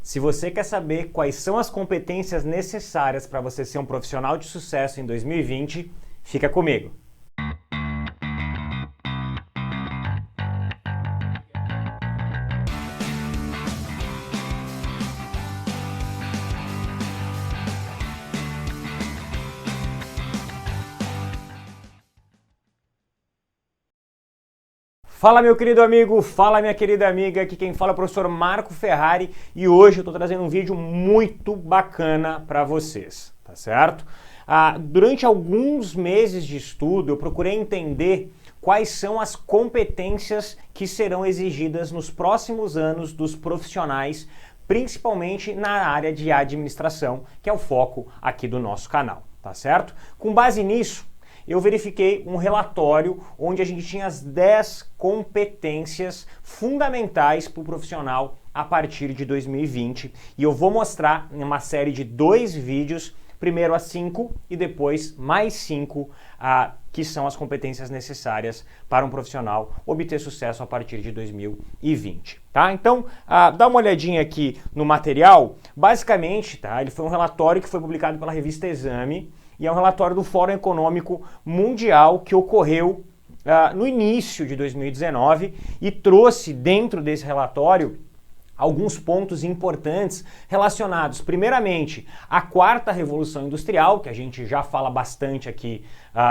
Se você quer saber quais são as competências necessárias para você ser um profissional de sucesso em 2020, fica comigo. Fala meu querido amigo, fala minha querida amiga, aqui quem fala é o professor Marco Ferrari e hoje eu estou trazendo um vídeo muito bacana para vocês, tá certo? Durante alguns meses de estudo eu procurei entender quais são as competências que serão exigidas nos próximos anos dos profissionais, principalmente na área de administração, que é o foco aqui do nosso canal, tá certo? Com base nisso, eu verifiquei um relatório onde a gente tinha as 10 competências fundamentais para o profissional a partir de 2020 e eu vou mostrar em uma série de 2 vídeos, primeiro as 5 e depois mais 5 que são as competências necessárias para um profissional obter sucesso a partir de 2020, tá? Então, dá uma olhadinha aqui no material, basicamente, tá? Ele foi um relatório que foi publicado pela revista Exame, e é um relatório do Fórum Econômico Mundial que ocorreu no início de 2019 e trouxe dentro desse relatório alguns pontos importantes relacionados, primeiramente, à quarta revolução industrial, que a gente já fala bastante aqui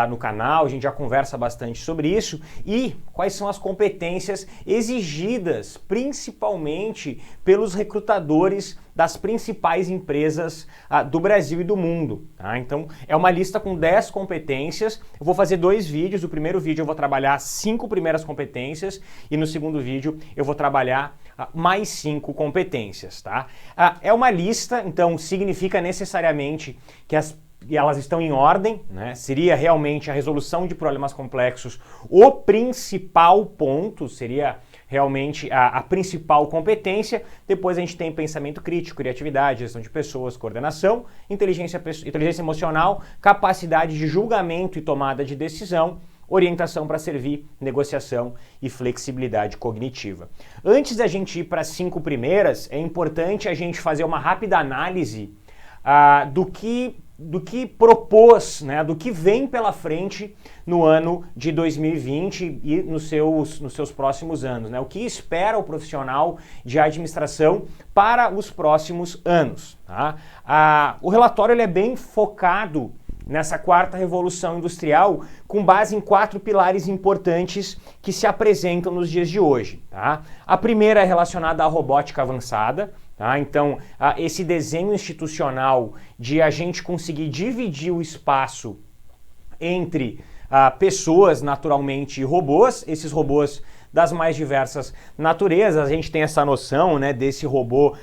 no canal, a gente já conversa bastante sobre isso, e quais são as competências exigidas, principalmente pelos recrutadores das principais empresas do Brasil e do mundo. Tá? Então, é uma lista com 10 competências. Eu vou fazer 2 vídeos. O primeiro vídeo eu vou trabalhar as 5 primeiras competências e no segundo vídeo eu vou trabalhar mais 5 competências. Tá? É uma lista, então significa necessariamente que elas estão em ordem, né? Seria realmente a resolução de problemas complexos o principal ponto, seria realmente a principal competência. Depois a gente tem pensamento crítico, criatividade, gestão de pessoas, coordenação, inteligência emocional, capacidade de julgamento e tomada de decisão, orientação para servir, negociação e flexibilidade cognitiva. Antes da gente ir para as 5 primeiras, é importante a gente fazer uma rápida análise do que propôs, né, do que vem pela frente no ano de 2020 e nos seus próximos anos, né? O que espera o profissional de administração para os próximos anos. Tá? O relatório ele é bem focado nessa quarta revolução industrial, com base em 4 pilares importantes que se apresentam nos dias de hoje. Tá? A primeira é relacionada à robótica avançada. Tá? Então, esse desenho institucional de a gente conseguir dividir o espaço entre pessoas, naturalmente, e robôs, esses robôs das mais diversas naturezas. A gente tem essa noção, né, desse robô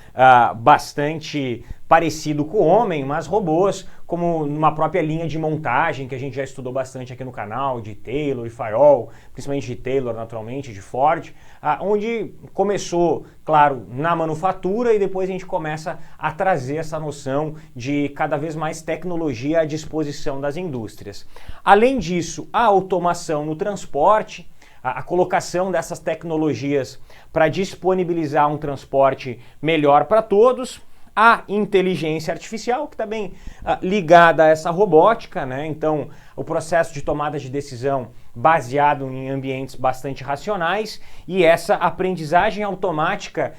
bastante parecido com o homem, mas robôs como numa própria linha de montagem que a gente já estudou bastante aqui no canal, de Taylor e Fayol, principalmente de Taylor, naturalmente, de Ford, onde começou, claro, na manufatura e depois a gente começa a trazer essa noção de cada vez mais tecnologia à disposição das indústrias. Além disso, a automação no transporte, a colocação dessas tecnologias para disponibilizar um transporte melhor para todos, a inteligência artificial, que está bem ligada a essa robótica, né? Então, o processo de tomada de decisão baseado em ambientes bastante racionais e essa aprendizagem automática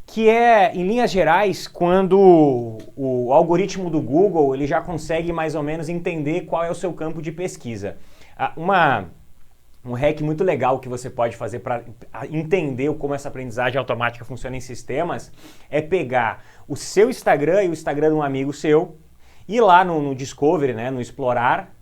que é, em linhas gerais, quando o algoritmo do Google ele já consegue mais ou menos entender qual é o seu campo de pesquisa. Um hack muito legal que você pode fazer para entender como essa aprendizagem automática funciona em sistemas é pegar o seu Instagram e o Instagram de um amigo seu, ir lá no Discovery, né, no Explorar,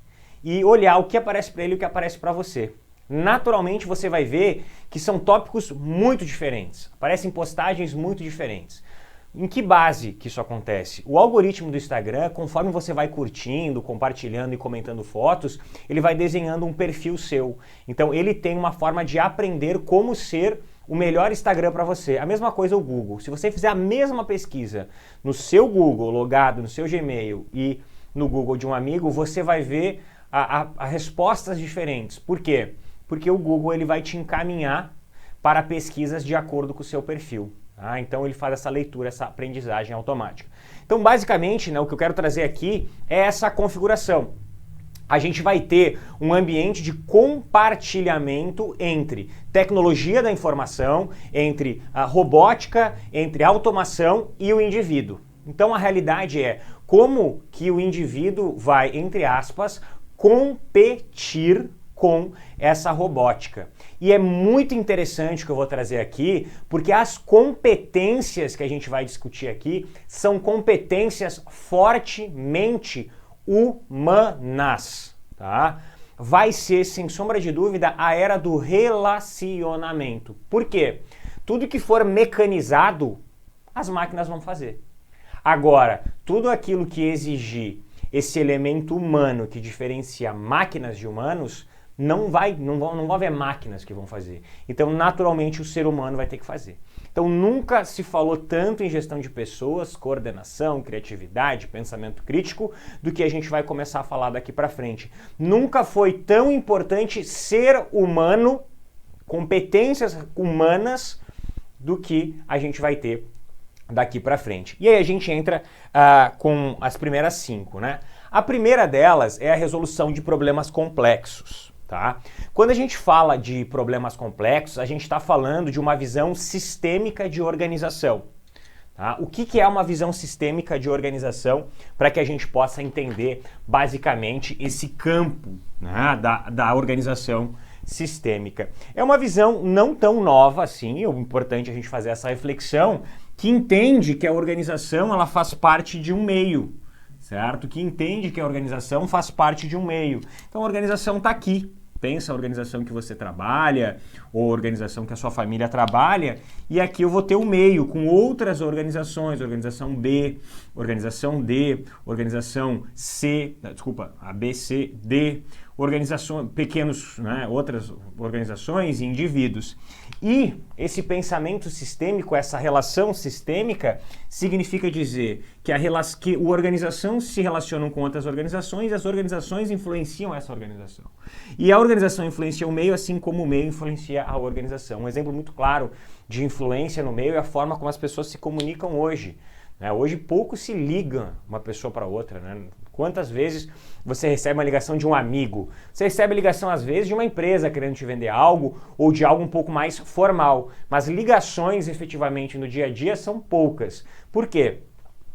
e olhar o que aparece para ele e o que aparece para você. Naturalmente você vai ver que são tópicos muito diferentes, aparecem postagens muito diferentes. Em que base que isso acontece? O algoritmo do Instagram, conforme você vai curtindo, compartilhando e comentando fotos, ele vai desenhando um perfil seu. Então ele tem uma forma de aprender como ser o melhor Instagram para você. A mesma coisa o Google. Se você fizer a mesma pesquisa no seu Google, logado no seu Gmail e no Google de um amigo, você vai ver respostas diferentes. Por quê? Porque o Google ele vai te encaminhar para pesquisas de acordo com o seu perfil. Tá? Então ele faz essa leitura, essa aprendizagem automática. Então basicamente, né, o que eu quero trazer aqui é essa configuração. A gente vai ter um ambiente de compartilhamento entre tecnologia da informação, entre a robótica, entre a automação e o indivíduo. Então a realidade é como que o indivíduo vai, entre aspas, competir com essa robótica. E é muito interessante o que eu vou trazer aqui, porque as competências que a gente vai discutir aqui são competências fortemente humanas, tá? Vai ser, sem sombra de dúvida, a era do relacionamento. Por quê? Tudo que for mecanizado, as máquinas vão fazer. Agora, tudo aquilo que exigir esse elemento humano que diferencia máquinas de humanos, não vai haver máquinas que vão fazer. Então, naturalmente, o ser humano vai ter que fazer. Então, nunca se falou tanto em gestão de pessoas, coordenação, criatividade, pensamento crítico, do que a gente vai começar a falar daqui para frente. Nunca foi tão importante ser humano, competências humanas, do que a gente vai ter daqui para frente. E aí a gente entra com as primeiras 5, né? A primeira delas é a resolução de problemas complexos. Tá? Quando a gente fala de problemas complexos, a gente está falando de uma visão sistêmica de organização. Tá? O que é uma visão sistêmica de organização para que a gente possa entender basicamente esse campo, né, da organização sistêmica? É uma visão não tão nova assim, é importante a gente fazer essa reflexão, que entende que a organização ela faz parte de um meio, certo? Que entende que a organização faz parte de um meio. Então a organização está aqui. Pensa a organização que você trabalha, ou a organização que a sua família trabalha, e aqui eu vou ter um meio com outras organizações, organização B, organização D, organização C, desculpa, A, B, C, D, organizações, pequenos, né, outras organizações e indivíduos. E esse pensamento sistêmico, essa relação sistêmica, significa dizer que a organização se relaciona com outras organizações e as organizações influenciam essa organização. E a organização influencia o meio, assim como o meio influencia a organização. Um exemplo muito claro de influência no meio é a forma como as pessoas se comunicam hoje. Hoje pouco se liga uma pessoa para outra, né? Quantas vezes você recebe uma ligação de um amigo? Você recebe a ligação, às vezes, de uma empresa querendo te vender algo ou de algo um pouco mais formal. Mas ligações, efetivamente, no dia a dia são poucas. Por quê?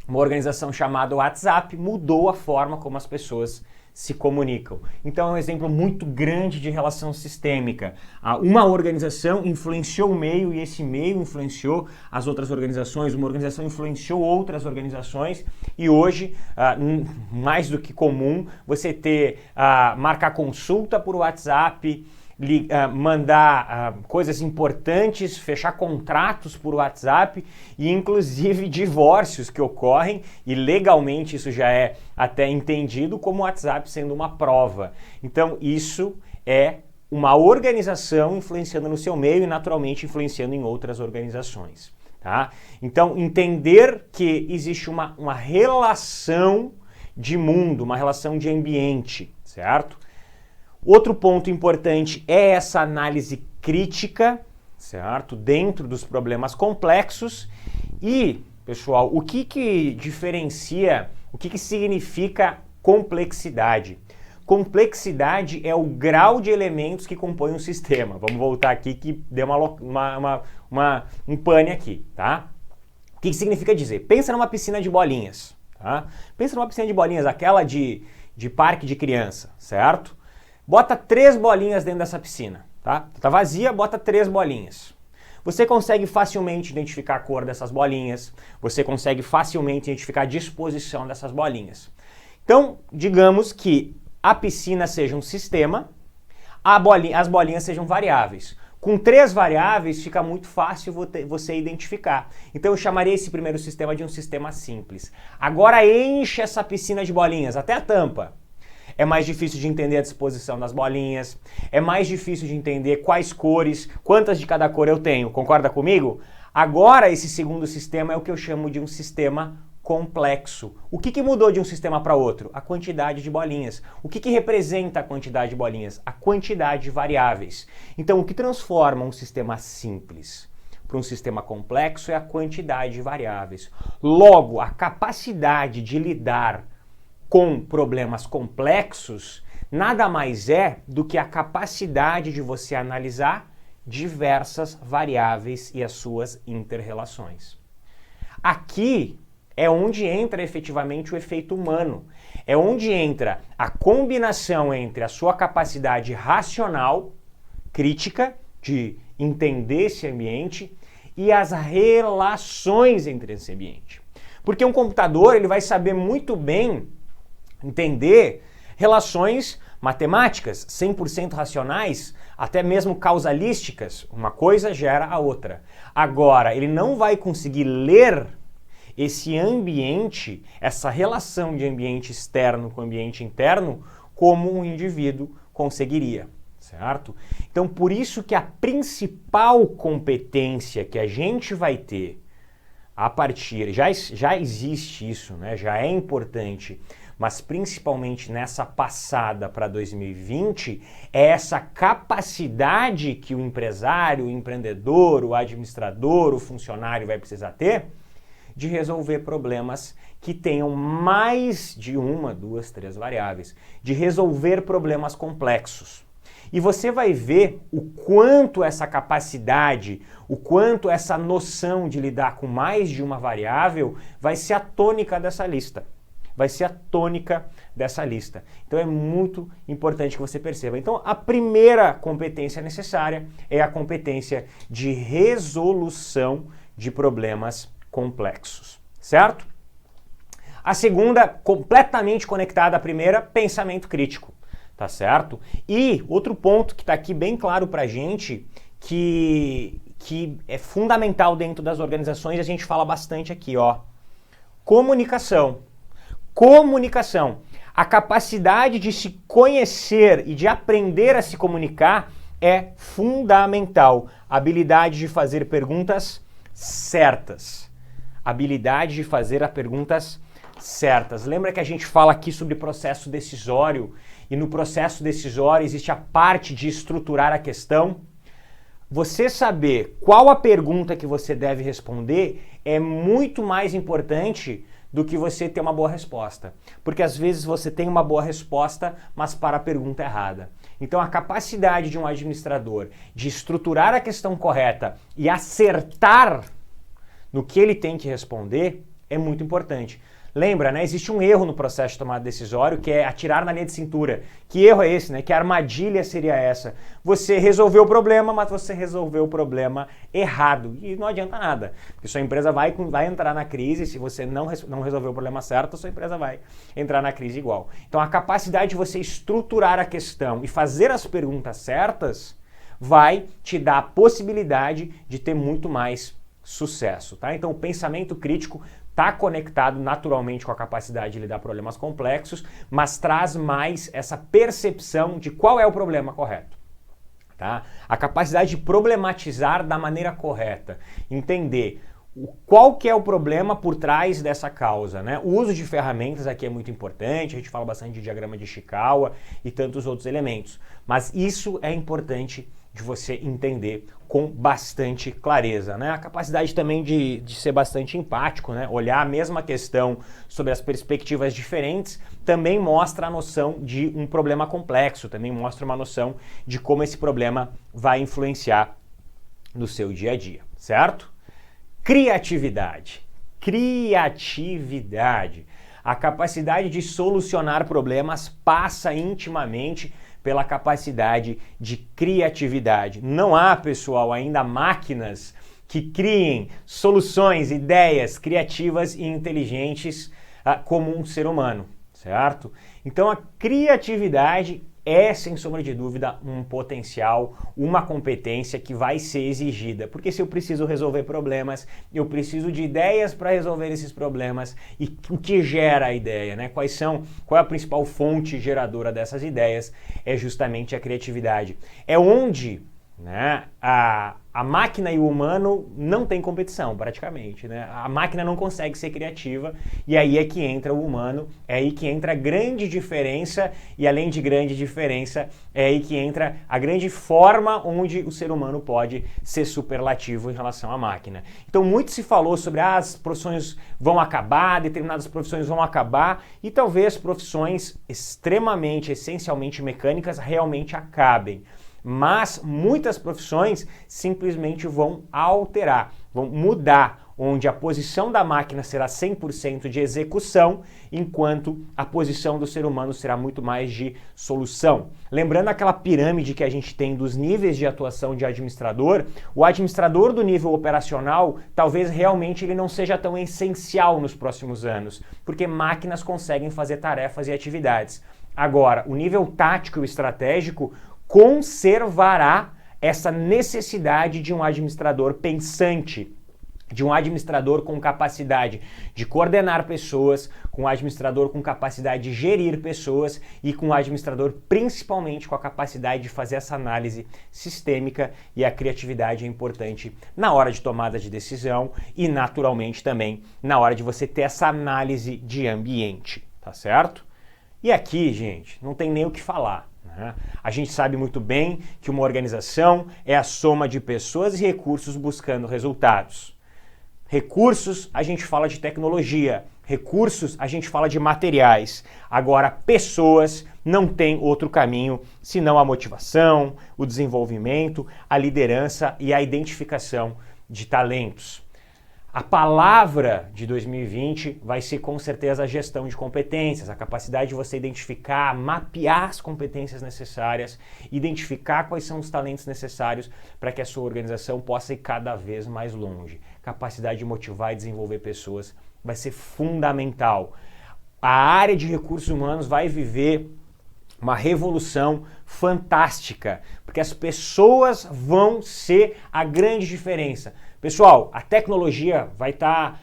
Uma organização chamada WhatsApp mudou a forma como as pessoas se comunicam. Então é um exemplo muito grande de relação sistêmica. Uma organização influenciou o meio e esse meio influenciou as outras organizações, uma organização influenciou outras organizações e hoje, mais do que comum, você marcar consulta por WhatsApp, mandar coisas importantes, fechar contratos por WhatsApp e inclusive divórcios que ocorrem e legalmente isso já é até entendido como o WhatsApp sendo uma prova. Então isso é uma organização influenciando no seu meio e naturalmente influenciando em outras organizações. Tá? Então entender que existe uma relação de mundo, uma relação de ambiente, certo? Outro ponto importante é essa análise crítica, certo? Dentro dos problemas complexos. E, pessoal, o que diferencia, o que significa complexidade? Complexidade é o grau de elementos que compõem um sistema. Vamos voltar aqui que deu um pane aqui, tá? O que significa dizer? Pensa numa piscina de bolinhas, tá? Pensa numa piscina de bolinhas, aquela de parque de criança, certo? Bota 3 bolinhas dentro dessa piscina, tá? Tá vazia, bota 3 bolinhas. Você consegue facilmente identificar a cor dessas bolinhas, você consegue facilmente identificar a disposição dessas bolinhas. Então, digamos que a piscina seja um sistema, as bolinhas sejam variáveis. Com 3 variáveis fica muito fácil você identificar. Então eu chamaria esse primeiro sistema de um sistema simples. Agora enche essa piscina de bolinhas até a tampa. É mais difícil de entender a disposição das bolinhas, é mais difícil de entender quais cores, quantas de cada cor eu tenho, concorda comigo? Agora esse segundo sistema é o que eu chamo de um sistema complexo. O que mudou de um sistema para outro? A quantidade de bolinhas. O que representa a quantidade de bolinhas? A quantidade de variáveis. Então o que transforma um sistema simples para um sistema complexo é a quantidade de variáveis. Logo, a capacidade de lidar com problemas complexos nada mais é do que a capacidade de você analisar diversas variáveis e as suas inter-relações. Aqui é onde entra efetivamente o efeito humano. É onde entra a combinação entre a sua capacidade racional, crítica, de entender esse ambiente, e as relações entre esse ambiente. Porque um computador ele vai saber muito bem entender relações matemáticas, 100% racionais, até mesmo causalísticas. Uma coisa gera a outra. Agora, ele não vai conseguir ler esse ambiente, essa relação de ambiente externo com ambiente interno, como um indivíduo conseguiria, certo? Então, por isso que a principal competência que a gente vai ter a partir, já existe isso, né? Já é importante, mas principalmente nessa passada para 2020, é essa capacidade que o empresário, o empreendedor, o administrador, o funcionário vai precisar ter de resolver problemas que tenham mais de uma, duas, três variáveis, de resolver problemas complexos. E você vai ver o quanto essa capacidade, o quanto essa noção de lidar com mais de uma variável vai ser a tônica dessa lista. Vai ser a tônica dessa lista. Então é muito importante que você perceba. Então a primeira competência necessária é a competência de resolução de problemas complexos, certo? A segunda, completamente conectada à primeira, pensamento crítico, tá certo? E outro ponto que está aqui bem claro para a gente, que é fundamental dentro das organizações, a gente fala bastante aqui, ó, comunicação. Comunicação. A capacidade de se conhecer e de aprender a se comunicar é fundamental. A habilidade de fazer perguntas certas. Habilidade de fazer as perguntas certas. Lembra que a gente fala aqui sobre processo decisório e no processo decisório existe a parte de estruturar a questão? Você saber qual a pergunta que você deve responder é muito mais importante do que você ter uma boa resposta. Porque às vezes você tem uma boa resposta, mas para a pergunta errada. Então a capacidade de um administrador de estruturar a questão correta e acertar no que ele tem que responder é muito importante. Lembra, né? Existe um erro no processo de tomada decisório que é atirar na linha de cintura. Que erro é esse, né? Que armadilha seria essa? Você resolveu o problema, mas você resolveu o problema errado. E não adianta nada. Porque sua empresa vai entrar na crise. Se você não resolver o problema certo, sua empresa vai entrar na crise igual. Então a capacidade de você estruturar a questão e fazer as perguntas certas vai te dar a possibilidade de ter muito mais sucesso, tá? Então o pensamento crítico está conectado naturalmente com a capacidade de lidar com problemas complexos, mas traz mais essa percepção de qual é o problema correto. Tá? A capacidade de problematizar da maneira correta, entender qual que é o problema por trás dessa causa. Né? O uso de ferramentas aqui é muito importante, a gente fala bastante de diagrama de Ishikawa e tantos outros elementos, mas isso é importante de você entender com bastante clareza, né? A capacidade também de ser bastante empático, né? Olhar a mesma questão sobre as perspectivas diferentes também mostra a noção de um problema complexo, também mostra uma noção de como esse problema vai influenciar no seu dia a dia, certo? Criatividade. Criatividade. A capacidade de solucionar problemas passa intimamente pela capacidade de criatividade. Não há, pessoal, ainda máquinas que criem soluções, ideias criativas e inteligentes como um ser humano, certo? Então a criatividade é, sem sombra de dúvida, um potencial, uma competência que vai ser exigida. Porque se eu preciso resolver problemas, eu preciso de ideias para resolver esses problemas. E o que gera a ideia, né? Qual é a principal fonte geradora dessas ideias? É justamente a criatividade. É onde né, a máquina e o humano não tem competição, praticamente, né? A máquina não consegue ser criativa e aí é que entra o humano, é aí que entra a grande diferença e além de grande diferença, é aí que entra a grande forma onde o ser humano pode ser superlativo em relação à máquina. Então muito se falou sobre as profissões vão acabar, determinadas profissões vão acabar e talvez profissões extremamente, essencialmente mecânicas realmente acabem. Mas muitas profissões simplesmente vão alterar, vão mudar, onde a posição da máquina será 100% de execução, enquanto a posição do ser humano será muito mais de solução. Lembrando aquela pirâmide que a gente tem dos níveis de atuação de administrador, o administrador do nível operacional, talvez realmente ele não seja tão essencial nos próximos anos, porque máquinas conseguem fazer tarefas e atividades. Agora, o nível tático e estratégico conservará essa necessidade de um administrador pensante, de um administrador com capacidade de coordenar pessoas, com um administrador com capacidade de gerir pessoas e com um administrador principalmente com a capacidade de fazer essa análise sistêmica, e a criatividade é importante na hora de tomada de decisão e naturalmente também na hora de você ter essa análise de ambiente, tá certo? E aqui, gente, não tem nem o que falar. A gente sabe muito bem que uma organização é a soma de pessoas e recursos buscando resultados. Recursos, a gente fala de tecnologia. Recursos, a gente fala de materiais. Agora, pessoas não tem outro caminho senão a motivação, o desenvolvimento, a liderança e a identificação de talentos. A palavra de 2020 vai ser com certeza a gestão de competências, a capacidade de você identificar, mapear as competências necessárias, identificar quais são os talentos necessários para que a sua organização possa ir cada vez mais longe. Capacidade de motivar e desenvolver pessoas vai ser fundamental. A área de recursos humanos vai viver uma revolução fantástica, porque as pessoas vão ser a grande diferença. Pessoal, a tecnologia vai estar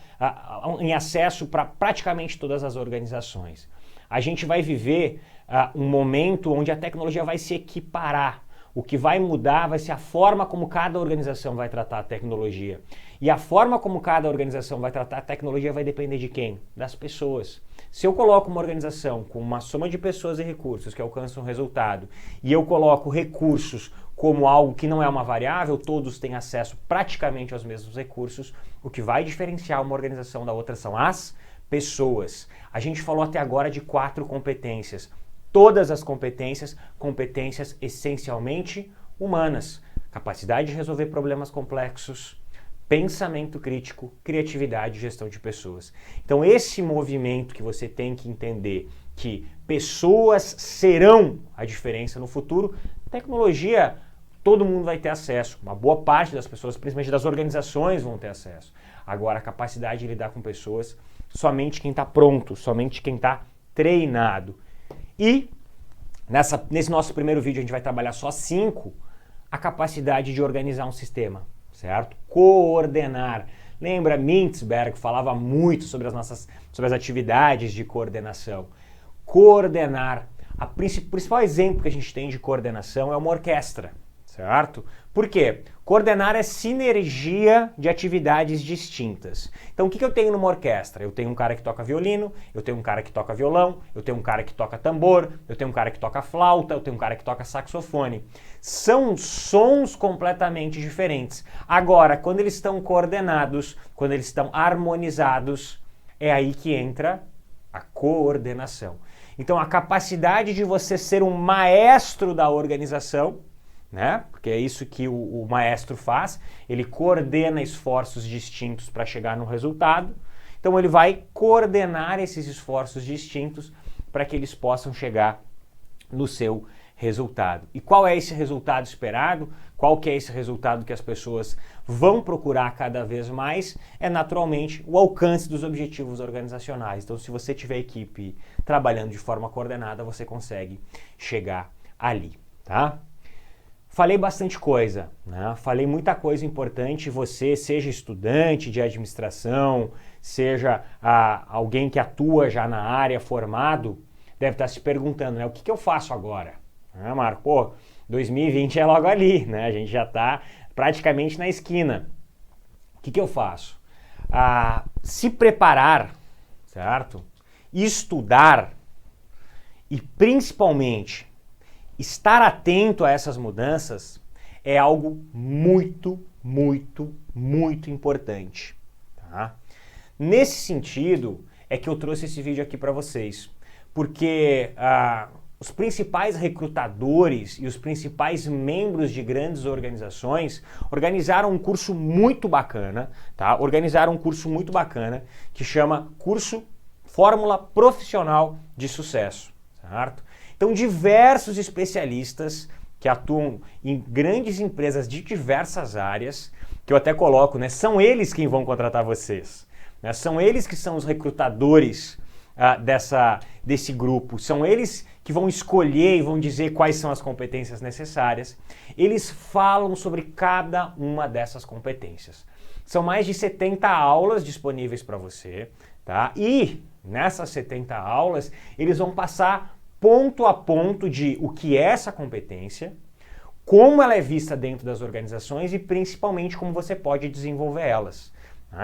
em acesso para praticamente todas as organizações. A gente vai viver um momento onde a tecnologia vai se equiparar. O que vai mudar vai ser a forma como cada organização vai tratar a tecnologia. E a forma como cada organização vai tratar a tecnologia vai depender de quem? Das pessoas. Se eu coloco uma organização com uma soma de pessoas e recursos que alcançam um resultado, e eu coloco recursos como algo que não é uma variável, todos têm acesso praticamente aos mesmos recursos, o que vai diferenciar uma organização da outra são as pessoas. A gente falou até agora de 4 competências. Todas as competências essencialmente humanas. Capacidade de resolver problemas complexos, pensamento crítico, criatividade e gestão de pessoas. Então esse movimento que você tem que entender que pessoas serão a diferença no futuro, tecnologia todo mundo vai ter acesso, uma boa parte das pessoas, principalmente das organizações, vão ter acesso. Agora a capacidade de lidar com pessoas, somente quem está pronto, somente quem está treinado. E nesse nosso primeiro vídeo a gente vai trabalhar só 5, a capacidade de organizar um sistema, certo? Coordenar. Lembra, Mintzberg falava muito sobre as atividades de coordenação. Coordenar. O principal exemplo que a gente tem de coordenação é uma orquestra, certo? Por quê? Coordenar é sinergia de atividades distintas. Então o que eu tenho numa orquestra? Eu tenho um cara que toca violino, eu tenho um cara que toca violão, eu tenho um cara que toca tambor, eu tenho um cara que toca flauta, eu tenho um cara que toca saxofone. São sons completamente diferentes. Agora, quando eles estão coordenados, quando eles estão harmonizados, é aí que entra a coordenação. Então a capacidade de você ser um maestro da organização, né? Porque é isso que o maestro faz, ele coordena esforços distintos para chegar no resultado, então ele vai coordenar esses esforços distintos para que eles possam chegar no seu resultado. E qual é esse resultado esperado? Qual que é esse resultado que as pessoas vão procurar cada vez mais? É naturalmente o alcance dos objetivos organizacionais. Então se você tiver equipe trabalhando de forma coordenada, você consegue chegar ali, tá? Falei bastante coisa, né? Falei muita coisa importante. Você, seja estudante de administração, seja alguém que atua já na área, formado, deve estar se perguntando, né? O que eu faço agora? Marco, 2020 é logo ali, né? A gente já está praticamente na esquina. O que eu faço? Se preparar, certo? Estudar e principalmente estar atento a essas mudanças é algo muito, muito, muito importante, tá? Nesse sentido é que eu trouxe esse vídeo aqui para vocês, porque os principais recrutadores e os principais membros de grandes organizações organizaram um curso muito bacana, tá? Organizaram um curso muito bacana que chama Curso Fórmula Profissional de Sucesso, certo? Então, diversos especialistas que atuam em grandes empresas de diversas áreas, que eu até coloco, né? São eles quem vão contratar vocês, né? São eles que são os recrutadores desse grupo, são eles que vão escolher e vão dizer quais são as competências necessárias. Eles falam sobre cada uma dessas competências. São mais de 70 aulas disponíveis para você, tá? E nessas 70 aulas, eles vão passar ponto a ponto de o que é essa competência, como ela é vista dentro das organizações e principalmente como você pode desenvolver elas.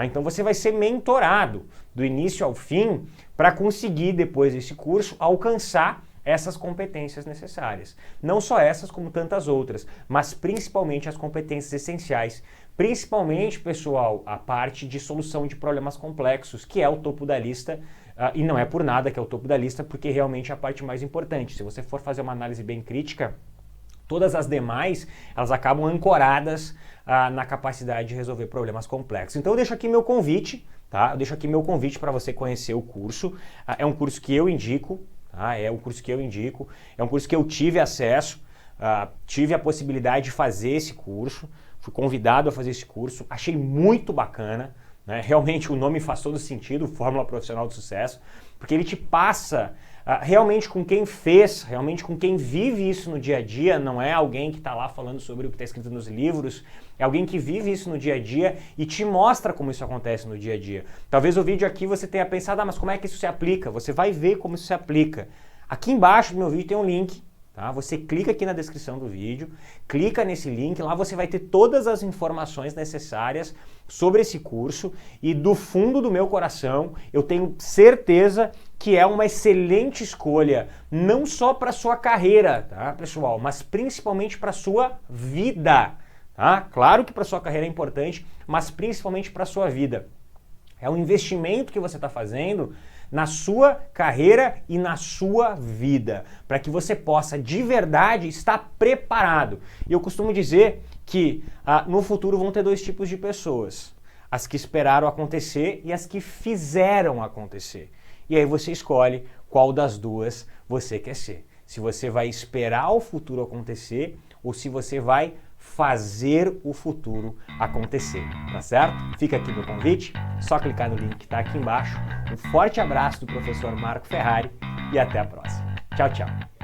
Então você vai ser mentorado do início ao fim para conseguir, depois desse curso, alcançar essas competências necessárias. Não só essas, como tantas outras, mas principalmente as competências essenciais. Principalmente, pessoal, a parte de solução de problemas complexos, que é o topo da lista, e não é por nada que é o topo da lista, porque realmente é a parte mais importante. Se você for fazer uma análise bem crítica, todas as demais, elas acabam ancoradas na capacidade de resolver problemas complexos. Então eu deixo aqui meu convite, tá? Eu deixo aqui meu convite para você conhecer o curso. É um curso que eu indico, tá? É um curso que eu indico, é um curso que eu tive acesso, tive a possibilidade de fazer esse curso, fui convidado a fazer esse curso, achei muito bacana, né? Realmente o nome faz todo sentido, Fórmula Profissional de Sucesso, porque ele te passa realmente com quem fez, realmente com quem vive isso no dia a dia, não é alguém que está lá falando sobre o que está escrito nos livros, é alguém que vive isso no dia a dia e te mostra como isso acontece no dia a dia. Talvez o vídeo aqui você tenha pensado, mas como é que isso se aplica? Você vai ver como isso se aplica. Aqui embaixo do meu vídeo tem um link, tá? Você clica aqui na descrição do vídeo, clica nesse link, lá você vai ter todas as informações necessárias sobre esse curso e do fundo do meu coração eu tenho certeza que é uma excelente escolha, não só para sua carreira, tá, pessoal, mas principalmente para sua vida, tá? Claro que para sua carreira é importante, mas principalmente para sua vida. É um investimento que você está fazendo na sua carreira e na sua vida, para que você possa de verdade estar preparado. E eu costumo dizer que no futuro vão ter dois tipos de pessoas: as que esperaram acontecer e as que fizeram acontecer. E aí você escolhe qual das duas você quer ser. Se você vai esperar o futuro acontecer ou se você vai fazer o futuro acontecer, tá certo? Fica aqui meu convite, só clicar no link que está aqui embaixo. Um forte abraço do professor Marco Ferrari e até a próxima. Tchau, tchau.